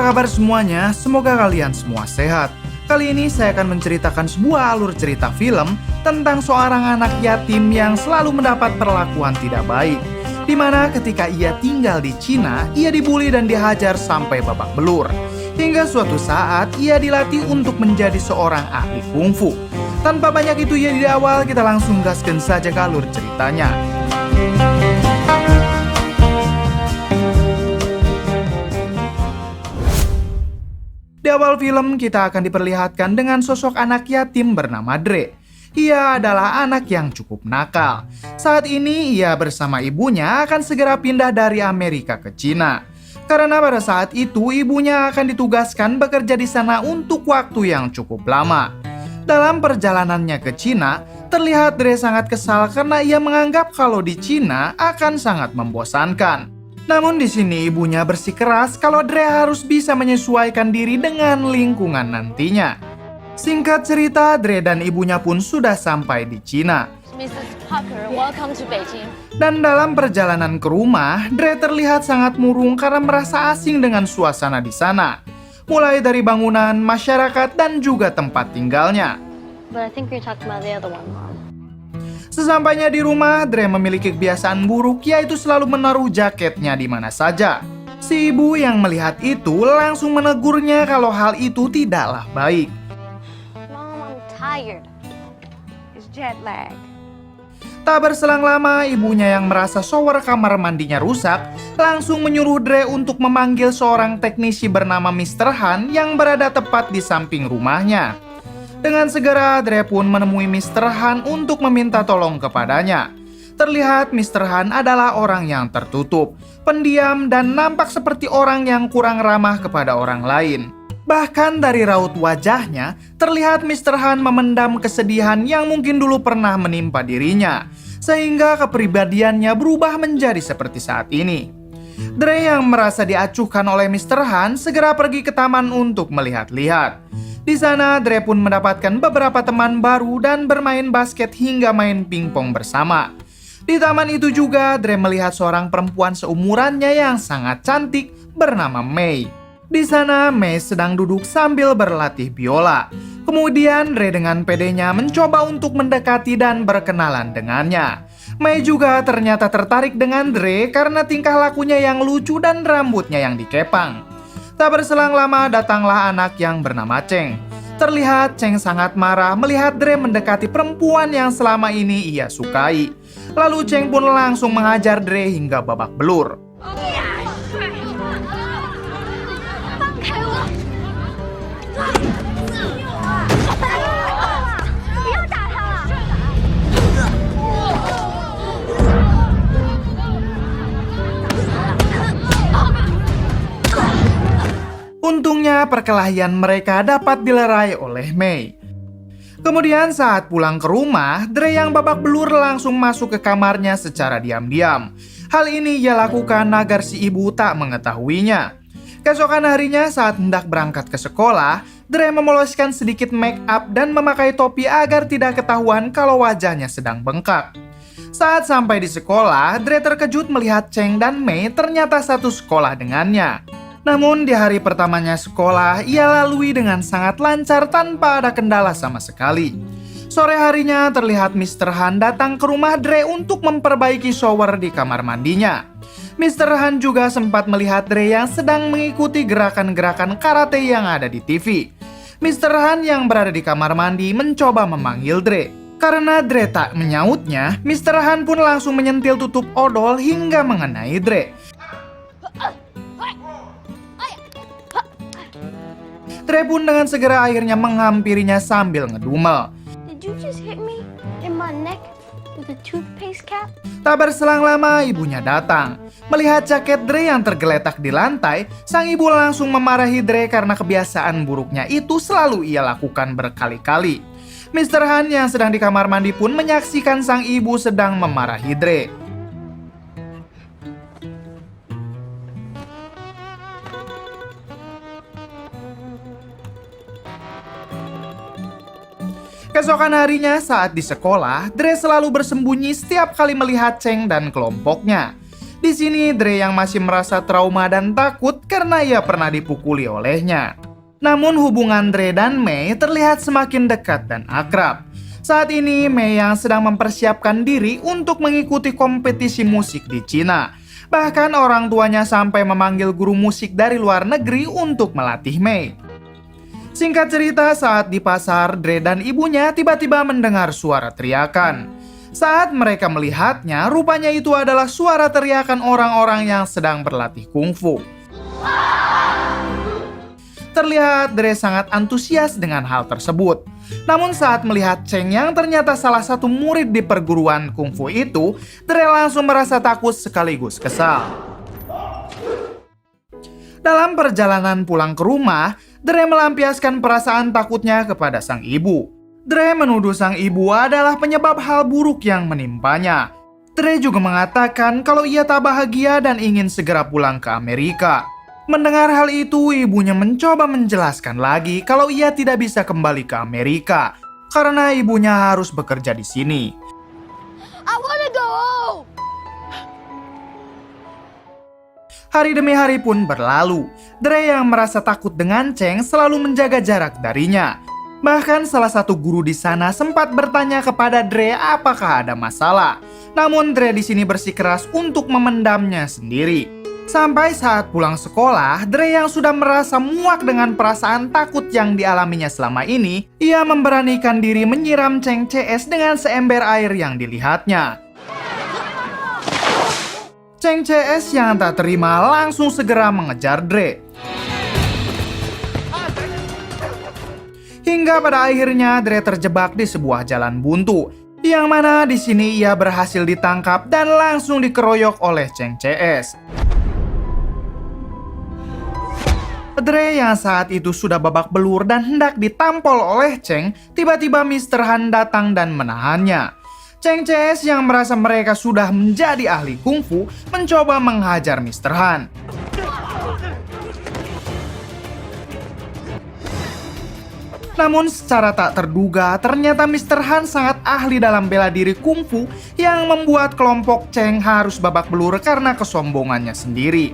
kabar semuanya? Semoga kalian semua sehat. Kali ini saya akan menceritakan sebuah alur cerita film tentang seorang anak yatim yang selalu mendapat perlakuan tidak baik. Di mana ketika ia tinggal di Cina, ia dibully dan dihajar sampai babak belur. Hingga suatu saat ia dilatih untuk menjadi seorang ahli kungfu. Tanpa banyak itu ya di awal, kita langsung gaskan saja ke alur ceritanya. Di awal film kita akan diperlihatkan dengan sosok anak yatim bernama Dre. Ia adalah anak yang cukup nakal. Saat ini ia bersama ibunya akan segera pindah dari Amerika ke Cina. Karena pada saat itu ibunya akan ditugaskan bekerja di sana untuk waktu yang cukup lama. Dalam perjalanannya ke Cina, terlihat Dre sangat kesal karena ia menganggap kalau di Cina akan sangat membosankan. Namun di sini ibunya bersikeras kalau Dre harus bisa menyesuaikan diri dengan lingkungan nantinya. Singkat cerita, Dre dan ibunya pun sudah sampai di Cina. Mrs. Parker, welcome to Beijing. Dan dalam perjalanan ke rumah, Dre terlihat sangat murung karena merasa asing dengan suasana di sana. Mulai dari bangunan, masyarakat, dan juga tempat tinggalnya. But I think you're talking about the other one, Mom. Sesampainya di rumah, Dre memiliki kebiasaan buruk yaitu selalu menaruh jaketnya di mana saja. Si ibu yang melihat itu langsung menegurnya kalau hal itu tidaklah baik. Mom, I'm tired. It's jet lag. Tak berselang lama, ibunya yang merasa shower kamar mandinya rusak langsung menyuruh Dre untuk memanggil seorang teknisi bernama Mr. Han yang berada tepat di samping rumahnya. Dengan segera, Dre pun menemui Mr. Han untuk meminta tolong kepadanya. Terlihat Mr. Han adalah orang yang tertutup, pendiam, dan nampak seperti orang yang kurang ramah kepada orang lain. Bahkan dari raut wajahnya, terlihat Mr. Han memendam kesedihan yang mungkin dulu pernah menimpa dirinya, sehingga kepribadiannya berubah menjadi seperti saat ini. Dre yang merasa diacuhkan oleh Mr. Han segera pergi ke taman untuk melihat-lihat. Di sana, Dre pun mendapatkan beberapa teman baru dan bermain basket hingga main pingpong bersama. Di taman itu juga, Dre melihat seorang perempuan seumurannya yang sangat cantik bernama Mei. Di sana, Mei sedang duduk sambil berlatih biola. Kemudian, Dre dengan pedenya mencoba untuk mendekati dan berkenalan dengannya. Mei juga ternyata tertarik dengan Dre karena tingkah lakunya yang lucu dan rambutnya yang dikepang. Tak berselang lama datanglah anak yang bernama Cheng. Terlihat Cheng sangat marah melihat Dre mendekati perempuan yang selama ini ia sukai. Lalu Cheng pun langsung menghajar Dre hingga babak belur. Untungnya perkelahian mereka dapat dilerai oleh Mei. Kemudian saat pulang ke rumah, Dre yang babak belur langsung masuk ke kamarnya secara diam-diam. Hal ini ia lakukan agar si ibu tak mengetahuinya. Keesokan harinya saat hendak berangkat ke sekolah, Dre memoloskan sedikit make up dan memakai topi agar tidak ketahuan kalau wajahnya sedang bengkak. Saat sampai di sekolah, Dre terkejut melihat Cheng dan Mei ternyata satu sekolah dengannya. Namun di hari pertamanya sekolah, ia lalui dengan sangat lancar tanpa ada kendala sama sekali. Sore harinya terlihat Mr. Han datang ke rumah Dre untuk memperbaiki shower di kamar mandinya. Mr. Han juga sempat melihat Dre yang sedang mengikuti gerakan-gerakan karate yang ada di TV. Mr. Han yang berada di kamar mandi mencoba memanggil Dre. Karena Dre tak menyautnya, Mr. Han pun langsung menyentil tutup odol hingga mengenai Dre. Dre pun dengan segera akhirnya menghampirinya sambil ngedumel. Did you just hit me in my neck with a toothpaste cap? Tak berselang lama ibunya datang. Melihat jaket Dre yang tergeletak di lantai, sang ibu langsung memarahi Dre karena kebiasaan buruknya itu selalu ia lakukan berkali-kali. Mr. Han yang sedang di kamar mandi pun menyaksikan sang ibu sedang memarahi Dre. Keesokan harinya saat di sekolah, Dre selalu bersembunyi setiap kali melihat Cheng dan kelompoknya. Di sini Dre yang masih merasa trauma dan takut karena ia pernah dipukuli olehnya. Namun hubungan Dre dan Mei terlihat semakin dekat dan akrab. Saat ini Mei yang sedang mempersiapkan diri untuk mengikuti kompetisi musik di Cina. Bahkan orang tuanya sampai memanggil guru musik dari luar negeri untuk melatih Mei. Singkat cerita, saat di pasar, Dre dan ibunya tiba-tiba mendengar suara teriakan. Saat mereka melihatnya, rupanya itu adalah suara teriakan orang-orang yang sedang berlatih kungfu. Terlihat Dre sangat antusias dengan hal tersebut. Namun saat melihat Cheng yang ternyata salah satu murid di perguruan kungfu itu, Dre langsung merasa takut sekaligus kesal. Dalam perjalanan pulang ke rumah, Dre melampiaskan perasaan takutnya kepada sang ibu. Dre menuduh sang ibu adalah penyebab hal buruk yang menimpanya. Dre juga mengatakan kalau ia tak bahagia dan ingin segera pulang ke Amerika. Mendengar hal itu, ibunya mencoba menjelaskan lagi kalau ia tidak bisa kembali ke Amerika karena ibunya harus bekerja di sini. I wanna go home. Hari demi hari pun berlalu. Dre yang merasa takut dengan Cheng selalu menjaga jarak darinya. Bahkan salah satu guru di sana sempat bertanya kepada Dre apakah ada masalah. Namun Dre di sini bersikeras untuk memendamnya sendiri. Sampai saat pulang sekolah, Dre yang sudah merasa muak dengan perasaan takut yang dialaminya selama ini, ia memberanikan diri menyiram Cheng CS dengan seember air yang dilihatnya. Cheng CS yang tak terima langsung segera mengejar Dre. Hingga pada akhirnya Dre terjebak di sebuah jalan buntu, yang mana di sini ia berhasil ditangkap dan langsung dikeroyok oleh Cheng CS. Dre yang saat itu sudah babak belur dan hendak ditampol oleh Cheng, tiba-tiba Mr. Han datang dan menahannya. Cheng CS yang merasa mereka sudah menjadi ahli kungfu mencoba menghajar Mr. Han. Namun secara tak terduga, ternyata Mr. Han sangat ahli dalam bela diri kungfu yang membuat kelompok Cheng harus babak belur karena kesombongannya sendiri.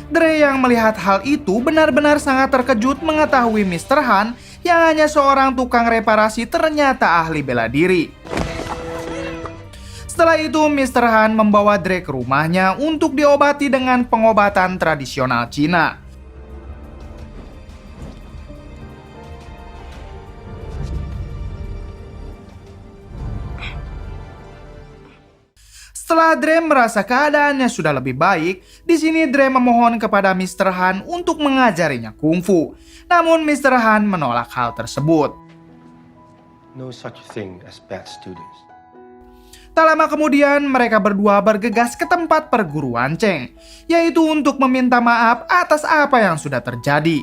Dre yang melihat hal itu benar-benar sangat terkejut mengetahui Mr. Han yang hanya seorang tukang reparasi ternyata ahli bela diri. Setelah itu, Mr. Han membawa Dre ke rumahnya untuk diobati dengan pengobatan tradisional Cina. Setelah Dre merasa keadaannya sudah lebih baik, di sini Dre memohon kepada Mr. Han untuk mengajarinya kungfu. Namun Mr. Han menolak hal tersebut. No such thing as bad students. Tak lama kemudian, mereka berdua bergegas ke tempat perguruan Cheng, yaitu untuk meminta maaf atas apa yang sudah terjadi.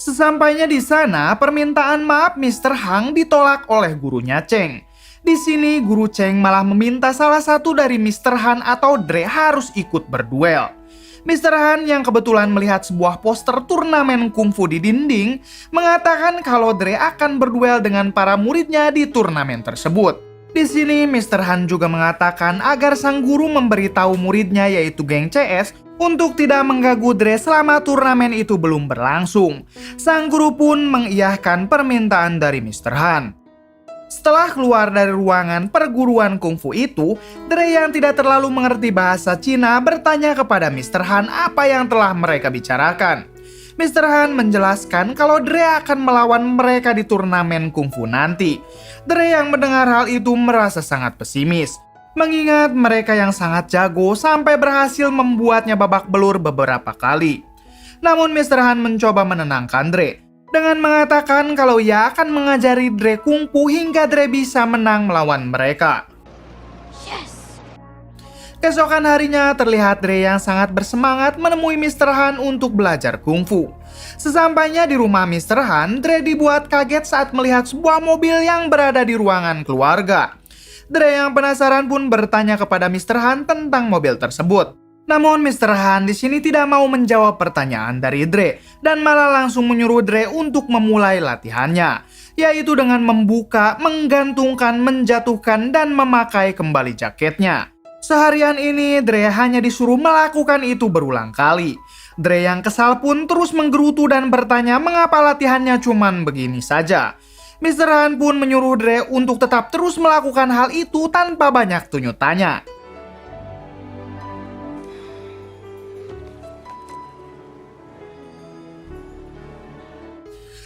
Sesampainya di sana, permintaan maaf Mr. Han ditolak oleh gurunya Cheng. Di sini, guru Cheng malah meminta salah satu dari Mr. Han atau Dre harus ikut berduel. Mr. Han yang kebetulan melihat sebuah poster turnamen kungfu di dinding, mengatakan kalau Dre akan berduel dengan para muridnya di turnamen tersebut. Di sini, Mr. Han juga mengatakan agar sang guru memberitahu muridnya yaitu geng CS untuk tidak mengganggu Dre selama turnamen itu belum berlangsung. Sang guru pun mengiyahkan permintaan dari Mr. Han. Setelah keluar dari ruangan perguruan kungfu itu, Dre yang tidak terlalu mengerti bahasa Cina bertanya kepada Mr. Han apa yang telah mereka bicarakan. Mr. Han menjelaskan kalau Dre akan melawan mereka di turnamen kungfu nanti. Dre yang mendengar hal itu merasa sangat pesimis, mengingat mereka yang sangat jago sampai berhasil membuatnya babak belur beberapa kali. Namun Mr. Han mencoba menenangkan Dre dengan mengatakan kalau ia akan mengajari Dre kungfu hingga Dre bisa menang melawan mereka. Keesokan harinya terlihat Dre yang sangat bersemangat menemui Mr. Han untuk belajar kungfu. Sesampainya di rumah Mr. Han, Dre dibuat kaget saat melihat sebuah mobil yang berada di ruangan keluarga. Dre yang penasaran pun bertanya kepada Mr. Han tentang mobil tersebut. Namun Mr. Han di sini tidak mau menjawab pertanyaan dari Dre dan malah langsung menyuruh Dre untuk memulai latihannya, yaitu dengan membuka, menggantungkan, menjatuhkan, dan memakai kembali jaketnya. Seharian ini, Dre hanya disuruh melakukan itu berulang kali. Dre yang kesal pun terus menggerutu dan bertanya mengapa latihannya cuman begini saja. Mr. Han pun menyuruh Dre untuk tetap terus melakukan hal itu tanpa banyak tanya tanya.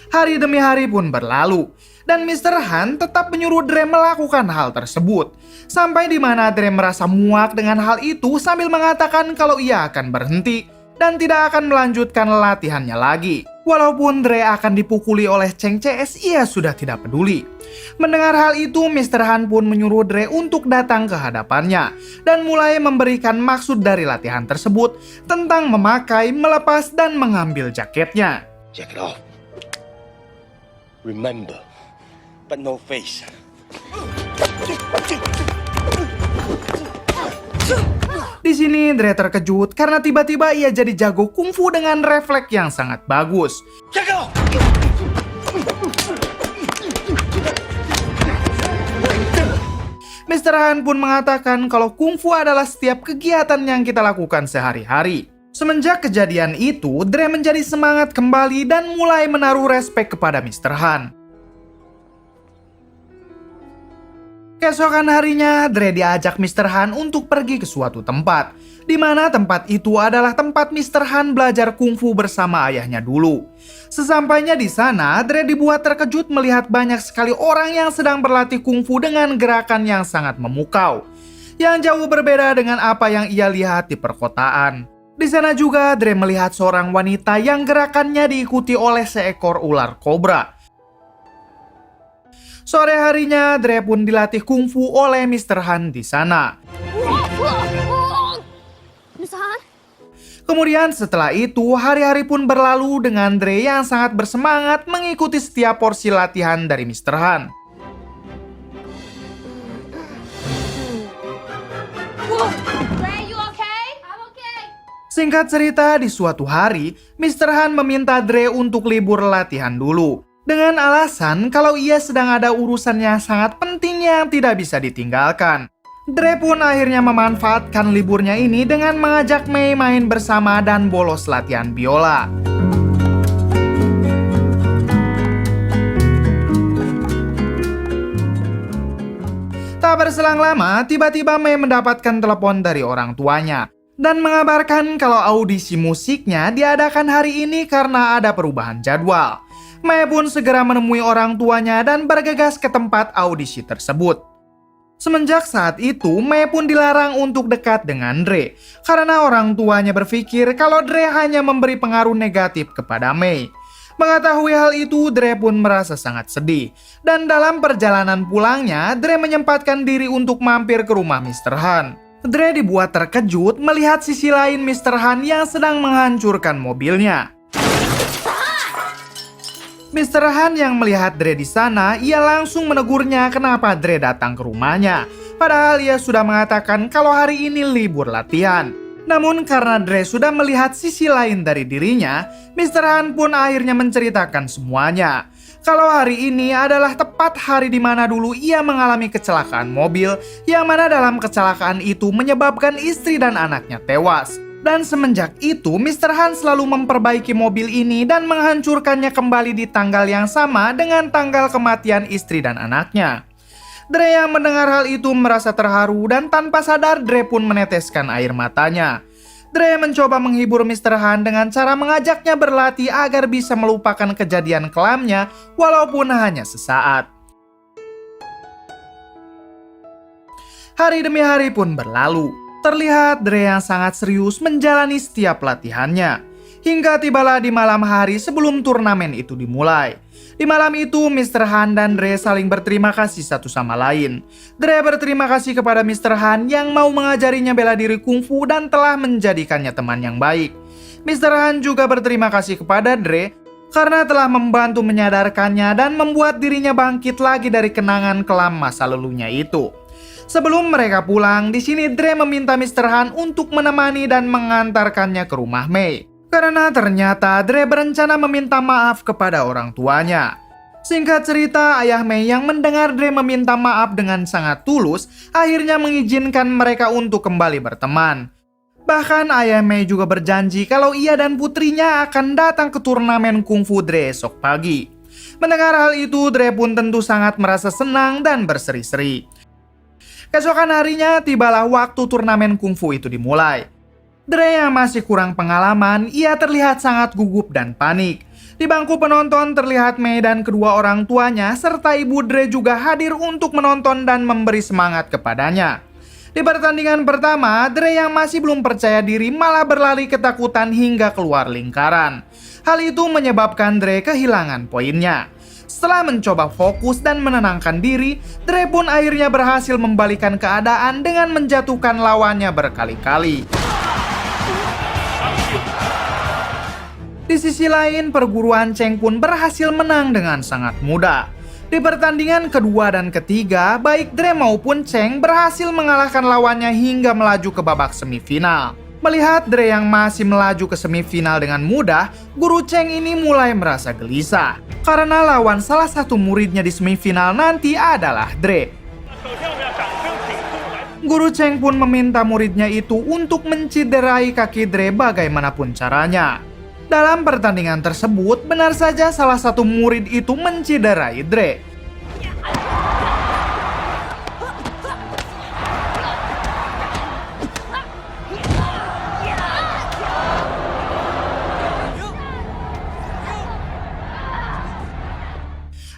Hari demi hari pun berlalu, dan Mr. Han tetap menyuruh Dre melakukan hal tersebut. Sampai di mana Dre merasa muak dengan hal itu sambil mengatakan kalau ia akan berhenti dan tidak akan melanjutkan latihannya lagi. Walaupun Dre akan dipukuli oleh Cheng CS, ia sudah tidak peduli. Mendengar hal itu, Mr. Han pun menyuruh Dre untuk datang ke hadapannya dan mulai memberikan maksud dari latihan tersebut tentang memakai, melepas, dan mengambil jaketnya. Jack it off. Remember, but no face. Di sini Dre terkejut karena tiba-tiba ia jadi jago kungfu dengan refleks yang sangat bagus. Jack it off! Mr. Han pun mengatakan kalau kungfu adalah setiap kegiatan yang kita lakukan sehari-hari. Semenjak kejadian itu, Dre menjadi semangat kembali dan mulai menaruh respek kepada Mr. Han. Keesokan harinya, Dre diajak Mr. Han untuk pergi ke suatu tempat, di mana tempat itu adalah tempat Mr. Han belajar kungfu bersama ayahnya dulu. Sesampainya di sana, Dre dibuat terkejut melihat banyak sekali orang yang sedang berlatih kungfu dengan gerakan yang sangat memukau, yang jauh berbeda dengan apa yang ia lihat di perkotaan. Di sana juga Dre melihat seorang wanita yang gerakannya diikuti oleh seekor ular kobra. Sore harinya, Dre pun dilatih kungfu oleh Mr. Han di sana. Mr. Han? Kemudian setelah itu, hari-hari pun berlalu dengan Dre yang sangat bersemangat mengikuti setiap porsi latihan dari Mr. Han. Dre, you okay? I'm okay. Singkat cerita, di suatu hari, Mr. Han meminta Dre untuk libur latihan dulu. Dengan alasan kalau ia sedang ada urusan yang sangat penting yang tidak bisa ditinggalkan. Dre pun akhirnya memanfaatkan liburnya ini dengan mengajak Mei main bersama dan bolos latihan biola. Tak berselang lama, tiba-tiba Mei mendapatkan telepon dari orang tuanya dan mengabarkan kalau audisi musiknya diadakan hari ini karena ada perubahan jadwal. Mei pun segera menemui orang tuanya dan bergegas ke tempat audisi tersebut. Semenjak saat itu, Mei pun dilarang untuk dekat dengan Dre karena orang tuanya berpikir kalau Dre hanya memberi pengaruh negatif kepada Mei. Mengetahui hal itu, Dre pun merasa sangat sedih. Dan dalam perjalanan pulangnya, Dre menyempatkan diri untuk mampir ke rumah Mr. Han. Dre dibuat terkejut melihat sisi lain Mr. Han yang sedang menghancurkan mobilnya. Mr. Han yang melihat Dre di sana, ia langsung menegurnya kenapa Dre datang ke rumahnya. Padahal ia sudah mengatakan kalau hari ini libur latihan. Namun karena Dre sudah melihat sisi lain dari dirinya, Mr. Han pun akhirnya menceritakan semuanya. Kalau hari ini adalah tepat hari di mana dulu ia mengalami kecelakaan mobil, yang mana dalam kecelakaan itu menyebabkan istri dan anaknya tewas. Dan semenjak itu, Mr. Han selalu memperbaiki mobil ini dan menghancurkannya kembali di tanggal yang sama dengan tanggal kematian istri dan anaknya. Dre yang mendengar hal itu merasa terharu dan tanpa sadar Dre pun meneteskan air matanya. Dre mencoba menghibur Mr. Han dengan cara mengajaknya berlatih agar bisa melupakan kejadian kelamnya walaupun hanya sesaat. Hari demi hari pun berlalu. Terlihat Dre yang sangat serius menjalani setiap latihannya. Hingga tibalah di malam hari sebelum turnamen itu dimulai. Di malam itu, Mr. Han dan Dre saling berterima kasih satu sama lain. Dre berterima kasih kepada Mr. Han yang mau mengajarinya bela diri kungfu dan telah menjadikannya teman yang baik. Mr. Han juga berterima kasih kepada Dre karena telah membantu menyadarkannya dan membuat dirinya bangkit lagi dari kenangan kelam masa lalunya itu. Sebelum mereka pulang, di sini Dre meminta Mr. Han untuk menemani dan mengantarkannya ke rumah Mei. Karena ternyata Dre berencana meminta maaf kepada orang tuanya. Singkat cerita, ayah Mei yang mendengar Dre meminta maaf dengan sangat tulus, akhirnya mengizinkan mereka untuk kembali berteman. Bahkan ayah Mei juga berjanji kalau ia dan putrinya akan datang ke turnamen kungfu Dre esok pagi. Mendengar hal itu, Dre pun tentu sangat merasa senang dan berseri-seri. Keesokan harinya, tibalah waktu turnamen kungfu itu dimulai. Dre yang masih kurang pengalaman, ia terlihat sangat gugup dan panik. Di bangku penonton terlihat Mei dan kedua orang tuanya serta ibu Dre juga hadir untuk menonton dan memberi semangat kepadanya. Di pertandingan pertama, Dre yang masih belum percaya diri malah berlari ketakutan hingga keluar lingkaran. Hal itu menyebabkan Dre kehilangan poinnya. Setelah mencoba fokus dan menenangkan diri, Dre pun akhirnya berhasil membalikan keadaan dengan menjatuhkan lawannya berkali-kali. Di sisi lain, perguruan Cheng pun berhasil menang dengan sangat mudah. Di pertandingan kedua dan ketiga, baik Dre maupun Cheng berhasil mengalahkan lawannya hingga melaju ke babak semifinal. Melihat Dre yang masih melaju ke semifinal dengan mudah, guru Cheng ini mulai merasa gelisah. Karena lawan salah satu muridnya di semifinal nanti adalah Dre. Guru Cheng pun meminta muridnya itu untuk menciderai kaki Dre bagaimanapun caranya. Dalam pertandingan tersebut, benar saja salah satu murid itu menciderai Dre.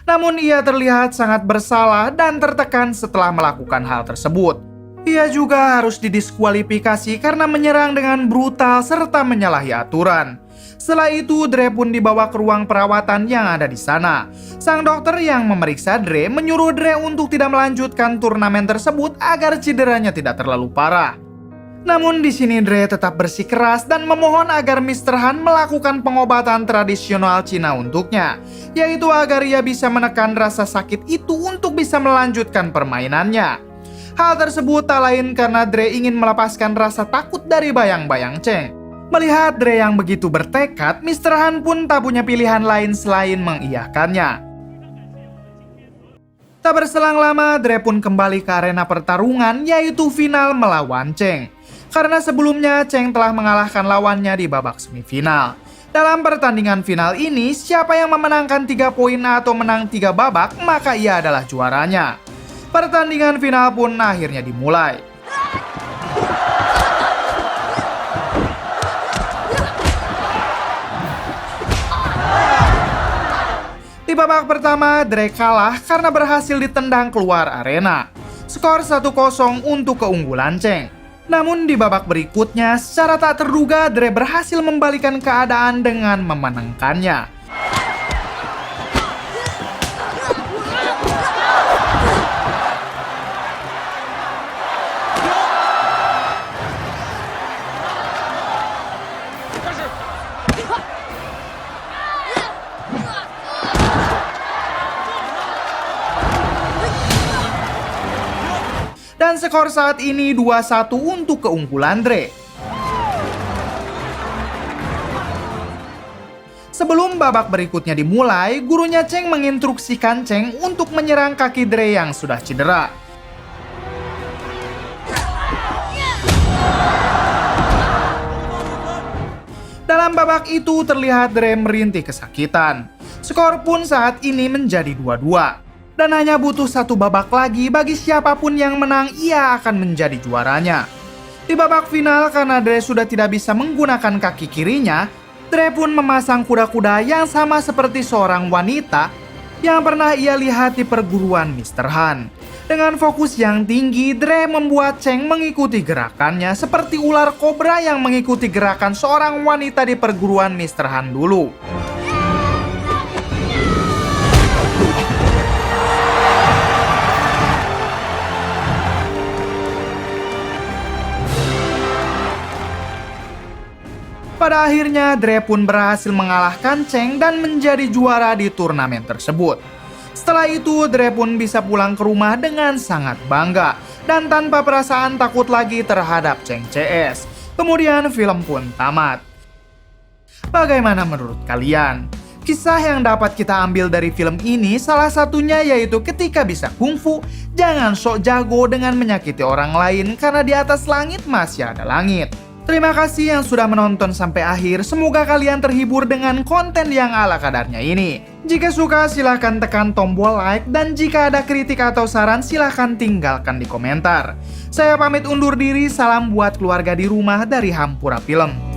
Namun ia terlihat sangat bersalah dan tertekan setelah melakukan hal tersebut. Ia juga harus didiskualifikasi karena menyerang dengan brutal serta menyalahi aturan. Setelah itu, Dre pun dibawa ke ruang perawatan yang ada di sana. Sang dokter yang memeriksa Dre menyuruh Dre untuk tidak melanjutkan turnamen tersebut agar cederanya tidak terlalu parah. Namun di sini Dre tetap bersikeras dan memohon agar Mr. Han melakukan pengobatan tradisional Cina untuknya, yaitu agar ia bisa menekan rasa sakit itu untuk bisa melanjutkan permainannya. Hal tersebut tak lain karena Dre ingin melepaskan rasa takut dari bayang-bayang Cheng. Melihat Dre yang begitu bertekad, Mr. Han pun tak punya pilihan lain selain mengiyakannya. Tak berselang lama, Dre pun kembali ke arena pertarungan, yaitu final melawan Cheng. Karena sebelumnya Cheng telah mengalahkan lawannya di babak semifinal. Dalam pertandingan final ini, siapa yang memenangkan 3 poin atau menang 3 babak, maka ia adalah juaranya. Pertandingan final pun akhirnya dimulai. Di babak pertama, Dre kalah karena berhasil ditendang keluar arena. Skor 1-0 untuk keunggulan Cheng. Namun di babak berikutnya, secara tak terduga Dre berhasil membalikan keadaan dengan memenangkannya. Dan skor saat ini 2-1 untuk keunggulan Dre. Sebelum babak berikutnya dimulai, gurunya Cheng menginstruksikan Cheng untuk menyerang kaki Dre yang sudah cedera. Dalam babak itu terlihat Dre merintih kesakitan. Skor pun saat ini menjadi 2-2. Dan hanya butuh 1 babak lagi bagi siapapun yang menang, ia akan menjadi juaranya. Di babak final, karena Dre sudah tidak bisa menggunakan kaki kirinya, Dre pun memasang kuda-kuda yang sama seperti seorang wanita yang pernah ia lihat di perguruan Mr. Han. Dengan fokus yang tinggi, Dre membuat Cheng mengikuti gerakannya seperti ular kobra yang mengikuti gerakan seorang wanita di perguruan Mr. Han dulu. Pada akhirnya, Dre pun berhasil mengalahkan Cheng dan menjadi juara di turnamen tersebut. Setelah itu, Dre pun bisa pulang ke rumah dengan sangat bangga dan tanpa perasaan takut lagi terhadap Cheng CS. Kemudian film pun tamat. Bagaimana menurut kalian? Kisah yang dapat kita ambil dari film ini salah satunya yaitu ketika bisa kungfu, jangan sok jago dengan menyakiti orang lain karena di atas langit masih ada langit. Terima kasih yang sudah menonton sampai akhir, semoga kalian terhibur dengan konten yang ala kadarnya ini. Jika suka silahkan tekan tombol like dan jika ada kritik atau saran silahkan tinggalkan di komentar. Saya pamit undur diri, salam buat keluarga di rumah dari Hampura Film.